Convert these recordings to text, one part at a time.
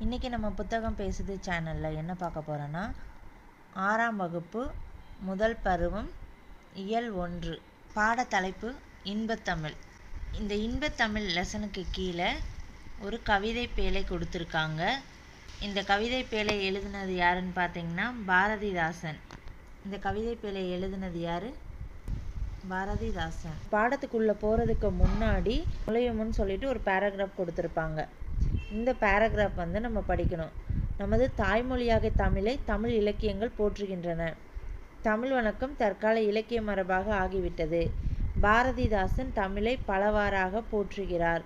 இன்றைக்கி நம்ம புத்தகம் பேசுது சேனலில் என்ன பார்க்க போகிறோன்னா 6ஆம் வகுப்பு முதல் பருவம் இயல் 1 பாடத்தலைப்பு இன்பத்தமிழ். இந்த இன்பத்தமிழ் லெசனுக்கு கீழே ஒரு கவிதை பேழை கொடுத்துருக்காங்க. இந்த கவிதை பேழை எழுதுனது யாருன்னு பார்த்தீங்கன்னா பாரதிதாசன். இந்த கவிதை பேழை எழுதுனது யார்? பாரதிதாசன். பாடத்துக்குள்ளே போகிறதுக்கு முன்னாடி நுழையும்னு சொல்லிட்டு ஒரு பேராகிராஃப் கொடுத்துருப்பாங்க. இந்த பேராகிராஃப் நம்ம படிக்கணும். நமது தாய்மொழியாக தமிழை தமிழ் இலக்கியங்கள் போற்றுகின்றன. தமிழ் வணக்கம் தற்கால இலக்கிய மரபாக ஆகிவிட்டது. பாரதிதாசன் தமிழை பலவாறாக போற்றுகிறார்.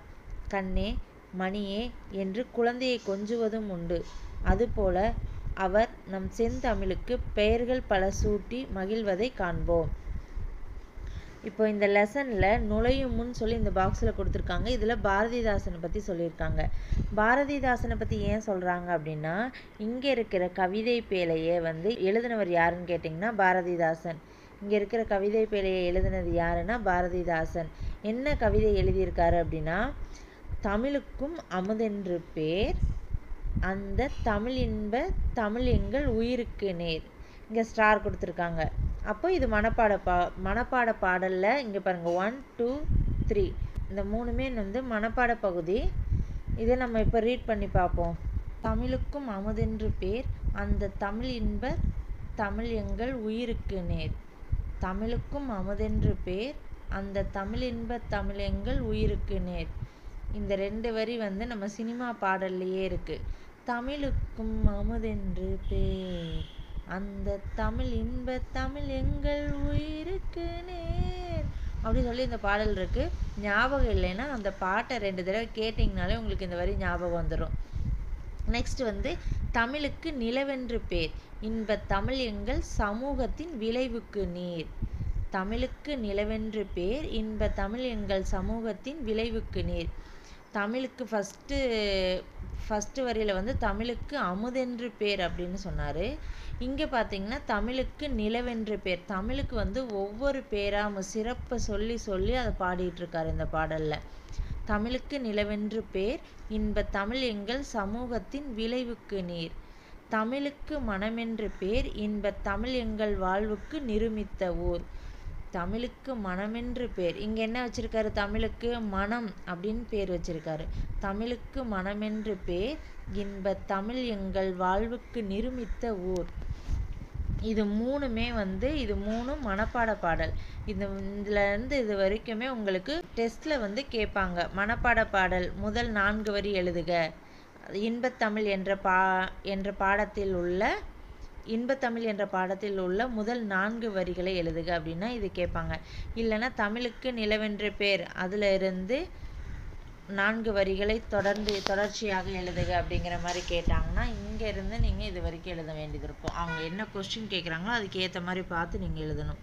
கண்ணே மணியே என்று குழந்தையை கொஞ்சுவதும் உண்டு. அதுபோல அவர் நம் செந்தமிழுக்கு பெயர்கள் பல சூட்டி மகிழ்வதை காண்போம். இப்போ இந்த லெசனில் நுழையும் முன் சொல்லி இந்த பாக்ஸில் கொடுத்துருக்காங்க. இதில் பாரதிதாசனை பற்றி சொல்லியிருக்காங்க. பாரதிதாசனை பற்றி ஏன் சொல்கிறாங்க அப்படின்னா, இங்கே இருக்கிற கவிதை பேழையை எழுதினவர் யாருன்னு கேட்டிங்கன்னா பாரதிதாசன். இங்கே இருக்கிற கவிதை பேழையை எழுதினது யாருன்னா பாரதிதாசன். என்ன கவிதை எழுதியிருக்காரு அப்படின்னா, தமிழுக்கும் அமுதென்று பேர் அந்த தமிழ் இன்ப தமிழ் எங்கள் உயிருக்கு நேர். இங்கே ஸ்டார் கொடுத்துருக்காங்க. அப்போ இது மனப்பாட பாடலில் இங்கே பாருங்கள் 1 2 3 இந்த மூணுமே மனப்பாட பகுதி. இதை நம்ம இப்போ ரீட் பண்ணி பார்ப்போம். தமிழுக்கும் அமுதென்று பேர் அந்த தமிழ் இன்ப தமிழ் எங்கள் உயிருக்கு நேர். தமிழுக்கும் அமுதென்று பேர் அந்த தமிழ் இன்ப தமிழ் எங்கள் உயிருக்கு நேர். இந்த 2 வரி நம்ம சினிமா பாடல்லையே இருக்குது. தமிழுக்கும் அமுதென்று பேர் அந்த தமிழ் இன்ப தமிழ் எங்கள் உயிருக்கு நேர் அப்படி சொல்லி இந்த பாடல் இருக்குது. ஞாபகம் இல்லைன்னா அந்த பாட்டை 2 தடவை கேட்டிங்கனாலே உங்களுக்கு இந்த வரி ஞாபகம் வந்துடும். நெக்ஸ்ட் தமிழுக்கு நிலவென்று பேர் இன்ப தமிழ் எங்கள் சமூகத்தின் விளைவுக்கு நீர். தமிழுக்கு நிலவென்று பேர் இன்ப தமிழ் எங்கள் சமூகத்தின் விளைவுக்கு நீர். தமிழுக்கு ஃபஸ்ட்டு வரியில் தமிழுக்கு அமுதென்று பேர் அப்படின்னு சொன்னார். இங்கே பார்த்தீங்கன்னா தமிழுக்கு நிலவென்று பேர். தமிழுக்கு ஒவ்வொரு பேராக சிறப்பை சொல்லி சொல்லி அதை பாடிட்டுருக்காரு இந்த பாடலில். தமிழுக்கு நிலவென்று பேர் இன்ப தமிழ் எங்கள் சமூகத்தின் விளைவுக்கு நீர். தமிழுக்கு மனமென்று பேர் இன்ப தமிழ் எங்கள் வாழ்வுக்கு நிருமித்த ஊர். தமிழுக்கு மனமென்று பேர். இங்கே என்ன வச்சுருக்காரு? தமிழுக்கு மனம் அப்படின்னு பேர் வச்சுருக்காரு. தமிழுக்கு மனமென்று பேர் இன்ப தமிழ் எங்கள் வாழ்வுக்கு நிருமித்த ஊர். இது மூணுமே இது மூணும் மனப்பாட பாடல். இதுலேருந்து இது வரைக்குமே உங்களுக்கு டெஸ்ட்டில் கேட்பாங்க. மனப்பாட பாடல் முதல் 4 வரி எழுதுக. இன்பத்தமிழ் என்ற பாடத்தில் உள்ள இன்பத்தமிழ் என்ற பாடத்தில் உள்ள முதல் 4 வரிகளை எழுதுக அப்படின்னா இது கேட்பாங்க. இல்லைன்னா தமிழுக்கு நிலவென்ற பேர் அதில் இருந்து 4 வரிகளை தொடர்ச்சியாக எழுதுக அப்படிங்கிற மாதிரி கேட்டாங்கன்னா இங்கேருந்து நீங்கள் இது வரைக்கும் எழுத வேண்டியது இருக்கும். அவங்க என்ன கொஸ்டின் கேட்குறாங்களோ அதுக்கு ஏற்ற மாதிரி பார்த்து நீங்கள் எழுதணும்.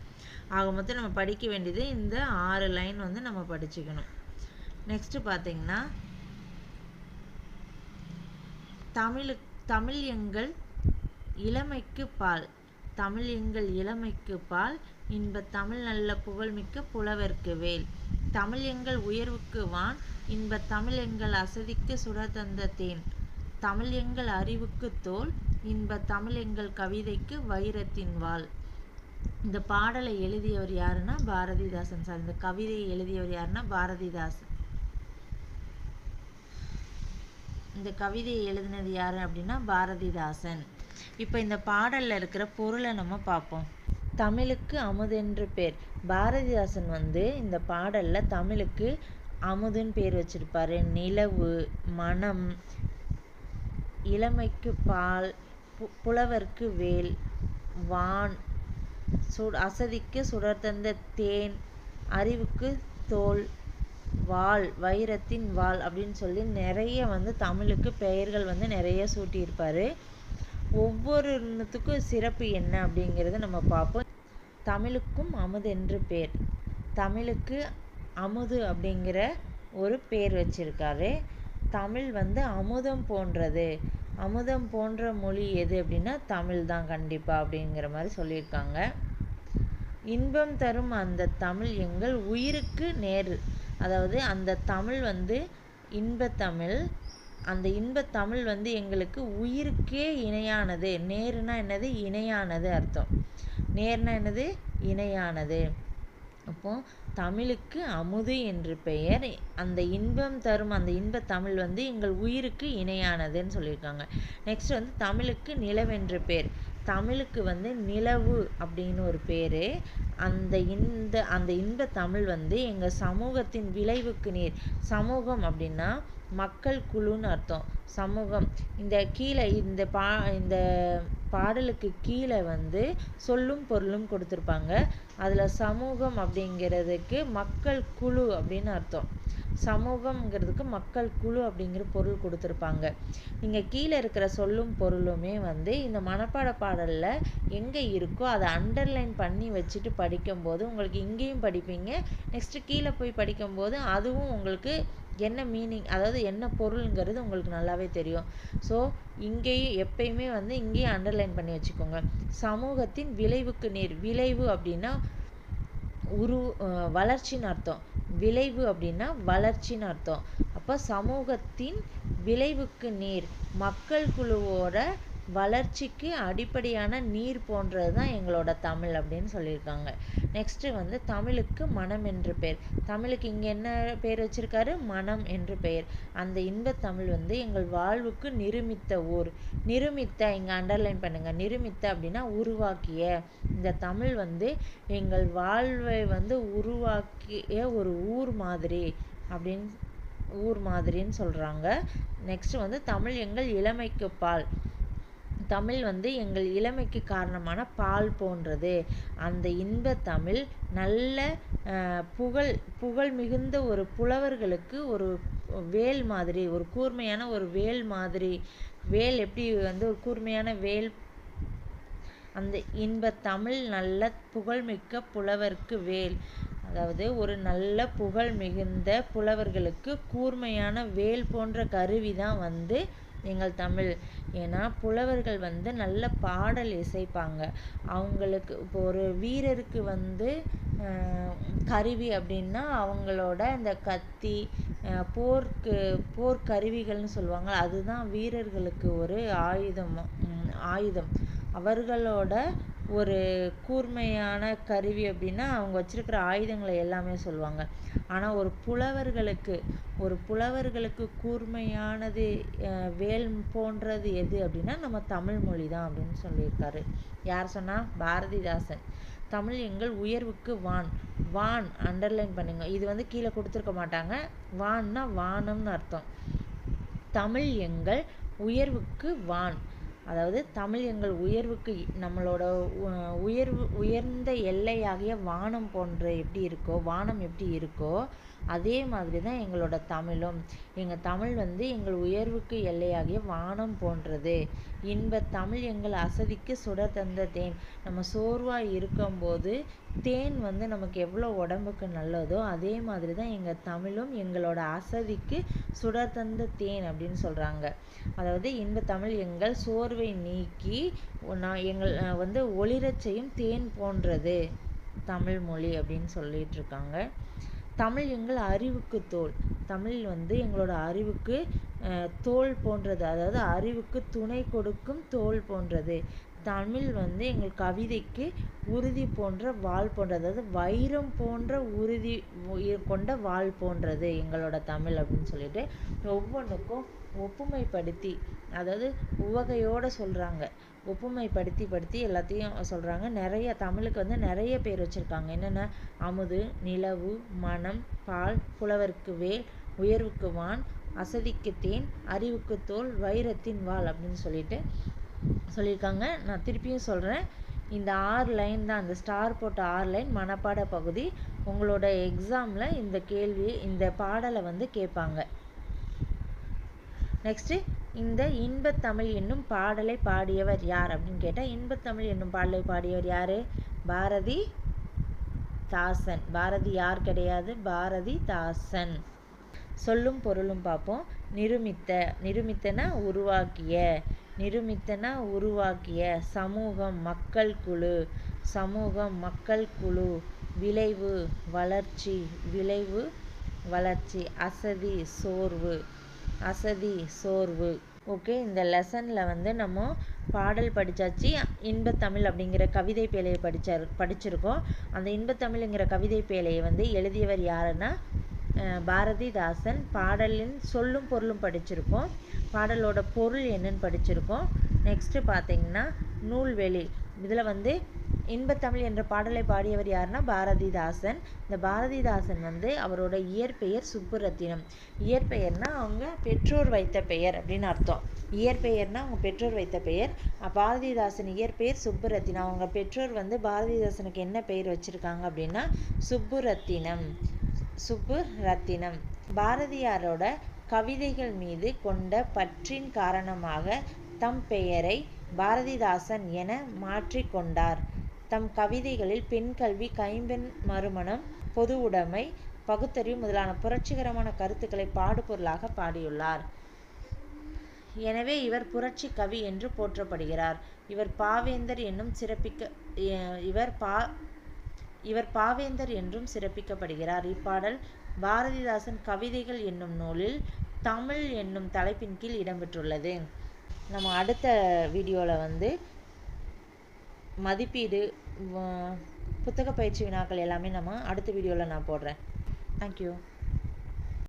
ஆக மொத்தம் நம்ம படிக்க வேண்டியது இந்த 6 லைன் நம்ம படிச்சுக்கணும். நெக்ஸ்ட்டு பார்த்தீங்கன்னா தமிழ் எங்கள் இளமைக்கு பால். தமிழ் எங்கள் இளமைக்கு பால் இன்ப தமிழ் நல்ல புகழ்மிக்க புலவர்க்கு வேல். தமிழ் எங்கள் உயர்வுக்கு வான் இன்ப தமிழ் எங்கள் அசதிக்கு சுடர் தந்த தேன். தமிழ் எங்கள் அறிவுக்கு தோல் இன்ப தமிழ் எங்கள் கவிதைக்கு வைரத்தின் வாள். இந்த பாடலை எழுதியவர் யாருன்னா பாரதிதாசன் சார். இந்த கவிதையை எழுதியவர் யாருன்னா பாரதிதாசன். இந்த கவிதையை எழுதினது யாரு அப்படின்னா பாரதிதாசன். இப்போ இந்த பாடலில் இருக்கிற பொருளை நம்ம பார்ப்போம். தமிழுக்கு அமுதென்று பேர். பாரதிதாசன் இந்த பாடலில் தமிழுக்கு அமுதுன்னு பேர் வச்சிருப்பாரு. நிலவு, மனம், இளமைக்கு பால், புலவர்க்கு வேல், வான், அசதிக்கு சுடர் தந்த தேன், அறிவுக்கு தோல், வாள், வைரத்தின் வாள் அப்படின்னு சொல்லி நிறைய தமிழுக்கு பெயர்கள் நிறைய சூட்டியிருப்பார். ஒவ்வொருத்துக்கும் சிறப்பு என்ன அப்படிங்கிறத நம்ம பார்ப்போம். தமிழுக்கும் அமுதென்று பேர். தமிழுக்கு அமுது அப்படிங்கிற ஒரு பேர் வச்சிருக்காரு. தமிழ் அமுதம் போன்றது. அமுதம் போன்ற மொழி எது அப்படின்னா தமிழ் தான் கண்டிப்பாக அப்படிங்கிற மாதிரி சொல்லியிருக்காங்க. இன்பம் தரும் அந்த தமிழ் எங்கள் உயிருக்கு நேர். அதாவது அந்த தமிழ் இன்பத்தமிழ் அந்த இன்பத் தமிழ் வந்து எங்களுக்கு உயிருக்கே இணையானது. நேருனா என்னது? இணையானது அர்த்தம். நேர்னா என்னது? இணையானது. அப்போ தமிழுக்கு அமுது என்று பெயர். அந்த இன்பம் தரும் அந்த இன்பத் தமிழ் வந்து எங்கள் உயிருக்கு இணையானதுன்னு சொல்லியிருக்காங்க. நெக்ஸ்ட் வந்து தமிழுக்கு நிலவென்று பேர். தமிழுக்கு வந்து நிலவு அப்படின்னு ஒரு பேர். அந்த இன்பத் தமிழ் வந்து எங்கள் சமூகத்தின் விளைவுக்கு நீர். சமூகம் அப்படின்னா மக்கள் குழுன்னு அர்த்தம். சமூகம் இந்த கீழே இந்த பாடலுக்கு கீழே வந்து சொல்லும் பொருளும் கொடுத்துருப்பாங்க. அதில் சமூகம் அப்படிங்கிறதுக்கு மக்கள் குழு அப்படின்னு அர்த்தம். சமூகம்ங்கிறதுக்கு மக்கள் குழு அப்படிங்கிற பொருள் கொடுத்துருப்பாங்க. நீங்கள் கீழே இருக்கிற சொல்லும் பொருளுமே வந்து இந்த மனப்பாட பாடலில் எங்கே இருக்கோ அதை அண்டர்லைன் பண்ணி வச்சுட்டு படிக்கும்போது உங்களுக்கு இங்கேயும் படிப்பீங்க. நெக்ஸ்ட்டு கீழே போய் படிக்கும்போது அதுவும் உங்களுக்கு என்ன மீனிங், அதாவது என்ன பொருளுங்கிறது உங்களுக்கு நல்லாவே தெரியும். ஸோ இங்கேயும் எப்பயுமே வந்து இங்கேயும் அண்டர்லைன் பண்ணி வச்சுக்கோங்க. சமூகத்தின் விளைவுக்கு நீர். விளைவு அப்படின்னா வளர்ச்சின்னு அர்த்தம். விளைவு அப்படின்னா வளர்ச்சின்னு அர்த்தம். அப்போ சமூகத்தின் விளைவுக்கு நீர். மக்கள் குழுவோட வளர்ச்சிக்கு அடிப்படையான நீர் போன்றது தான் எங்களோட தமிழ் அப்படின்னு சொல்லியிருக்காங்க. நெக்ஸ்ட்டு வந்து தமிழுக்கு மனம் என்று பெயர். தமிழுக்கு இங்கே என்ன பேர் வச்சுருக்காரு? மனம் என்று பெயர். அந்த இன்பத் தமிழ் வந்து எங்கள் வாழ்வுக்கு நிருமித்த ஊர். நிருமித்த இங்கே அண்டர்லைன் பண்ணுங்கள். நிருமித்த அப்படின்னா உருவாக்கிய. இந்த தமிழ் வந்து எங்கள் வாழ்வை வந்து உருவாக்கிய ஒரு ஊர் மாதிரின்னு சொல்கிறாங்க. நெக்ஸ்ட் வந்து தமிழ் எங்கள் இளமைக்கு பால். தமிழ் வந்து எங்கள் இளமைக்கு காரணமான பால் போன்றது. அந்த இன்பத் தமிழ் நல்ல புகழ் மிகுந்த ஒரு புலவர்களுக்கு ஒரு வேல் மாதிரி, ஒரு கூர்மையான ஒரு வேல் மாதிரி. வேல் எப்படி வந்து ஒரு கூர்மையான வேல், அந்த இன்பத் தமிழ் நல்ல புகழ்மிக்க புலவர்க்கு வேல். அதாவது ஒரு நல்ல புகழ் மிகுந்த புலவர்களுக்கு கூர்மையான வேல் போன்ற கருவி தான் வந்து எங்கள் தமிழ். ஏன்னா புலவர்கள் வந்து நல்ல பாடல் இசைப்பாங்க. அவங்களுக்கு இப்போ ஒரு வீரருக்கு வந்து கருவி அப்படின்னா அவங்களோட இந்த கத்தி, போர்க்கருவிகள்னு சொல்லுவாங்க. அதுதான் வீரர்களுக்கு ஒரு ஆயுதம். அவர்களோட ஒரு கூர்மையான கருவி அப்படின்னா அவங்க வச்சிருக்கிற ஆயுதங்களை எல்லாமே சொல்லுவாங்க. ஆனால் ஒரு புலவர்களுக்கு கூர்மையானது வேல் போன்றது எது அப்படின்னா நம்ம தமிழ் மொழி தான் அப்படின்னு சொல்லியிருக்காரு. யார் சொன்னா? பாரதிதாசன். தமிழ் எங்கள் உயர்வுக்கு வான் அண்டர்லைன் பண்ணுங்க. இது வந்து கீழே கொடுத்துருக்க மாட்டாங்க. வான்னா வானம்னு அர்த்தம். தமிழ் எங்கள் உயர்வுக்கு வான். அதாவது தமிழ் எங்கள் உயர்வுக்கு, நம்மளோட உயர்ந்த எல்லையாகிய வானம் வானம் எப்படி இருக்கோ அதே மாதிரி தான் எங்களோட தமிழும். எங்கள் தமிழ் வந்து எங்கள் உயர்வுக்கு எல்லையாகிய வானம் போன்றது. இன்பத் தமிழ் எங்கள் அசதிக்கு சுடர் தந்த தேன். நம்ம சோர்வாக இருக்கும்போது தேன் வந்து நமக்கு எவ்வளோ உடம்புக்கு நல்லதோ அதே மாதிரி தான் எங்கள் தமிழும் எங்களோட அசதிக்கு சுடர் தந்த தேன் அப்படின்னு சொல்கிறாங்க. அதாவது இன்பத் தமிழ் எங்கள் சோர்வை நீக்கி எங்கள் வந்து ஒளிரச் செய்யும் தேன் போன்றது தமிழ் மொழி அப்படின்னு சொல்லிட்டு இருக்காங்க. தமிழ் எங்கள் அறிவுக்கு தோல். தமிழ் வந்து எங்களோட அறிவுக்கு தோல் போன்றது. அதாவது அறிவுக்கு துணை கொடுக்கும் தோல் போன்றது. தமிழ் வந்து எங்கள் கவிதைக்கு உறுதி போன்ற வாள் போன்றது. அதாவது வைரம் போன்ற உறுதி கொண்ட வாள் போன்றது எங்களோட தமிழ் அப்படின்னு சொல்லிட்டு ஒவ்வொன்றுக்கும் ஒப்புமைப்படுத்தி, அதாவது உவகையோடு சொல்கிறாங்க. ஒப்புமைப்படுத்தி எல்லாத்தையும் சொல்கிறாங்க. நிறைய தமிழுக்கு வந்து நிறைய பேர் வச்சுருக்காங்க. என்னென்ன? அமுது, நிலவு, மனம், பால், புலவர்க்கு வேல், உயர்வுக்கு வான், அசதிக்கு தேன், அறிவுக்கு தோல், வைரத்தின் வாள் அப்படின்னு சொல்லியிருக்காங்க. நான் திருப்பியும் சொல்கிறேன். இந்த 6 லைன் தான், இந்த ஸ்டார் போட்ட 6 லைன் மனப்பாட பகுதி. உங்களோட எக்ஸாமில் இந்த பாடலை வந்து கேட்பாங்க. நெக்ஸ்ட்டு, இந்த இன்பத்தமிழ் என்னும் பாடலை பாடியவர் யார் அப்படின்னு கேட்டால், இன்பத்தமிழ் என்னும் பாடலை பாடியவர் யார்? பாரதிதாசன். பாரதி யார் கிடையாது, பாரதிதாசன். சொல்லும் பொருளும் பார்ப்போம். நிருமித்தனா உருவாக்கிய. சமூகம் மக்கள் குழு. விளைவு வளர்ச்சி. அசதி சோர்வு. அசதி, சோர்வு. ஓகே, இந்த லெசனில் வந்து நம்ம பாடல் படித்தாச்சு. இன்பத்தமிழ் அப்படிங்கிற கவிதை பேழையை படிச்சிருக்கோம். அந்த இன்பத்தமிழ்ங்கிற கவிதை பேழையை வந்து எழுதியவர் யாருன்னா பாரதிதாசன். பாடலின் சொல்லும் பொருளும் படிச்சிருக்கோம். பாடலோட பொருள் என்னன்னு படிச்சிருக்கோம். நெக்ஸ்ட்டு பார்த்தீங்கன்னா நூல்வெளி. இதில் வந்து இன்பத்தமிழ் என்ற பாடலை பாடியவர் யாருன்னா பாரதிதாசன். இந்த பாரதிதாசன் வந்து அவரோட இயற்பெயர் சுப்புரத்தினம். இயற்பெயர்னால் அவங்க பெற்றோர் வைத்த பெயர் அப்படின்னு அர்த்தம். இயற்பெயர்னால் அவங்க பெற்றோர் வைத்த பெயர். பாரதிதாசன் இயற்பெயர் சுப்புரத்தினம். அவங்க பெற்றோர் வந்து பாரதிதாசனுக்கு என்ன பெயர் வச்சுருக்காங்க அப்படின்னா சுப்புரத்தினம். சுப்புரத்தினம். பாரதியாரோட கவிதைகள் மீது கொண்ட பற்றின் காரணமாக தம் பெயரை பாரதிதாசன் என மாற்றிக்கொண்டார். தம் கவிதைகளில் பெண் கல்வி, கைம்பெண் மறுமணம், பொது உடைமை, பகுத்தறிவு முதலான புரட்சிகரமான கருத்துக்களை பாடுபொருளாக பாடியுள்ளார். எனவே இவர் புரட்சி கவி என்று போற்றப்படுகிறார். இவர் பாவேந்தர் என்றும் சிறப்பிக்கப்படுகிறார். இப்பாடல் பாரதிதாசன் கவிதைகள் என்னும் நூலில் தமிழ் என்னும் தலைப்பின் கீழ் இடம்பெற்றுள்ளது. நம்ம அடுத்த வீடியோவில் வந்து மதிப்பீடு, புத்தக பயிற்சி வினாக்கள் எல்லாமே நம்ம அடுத்த வீடியோவில் நான் போடுறேன். தேங்க்யூ.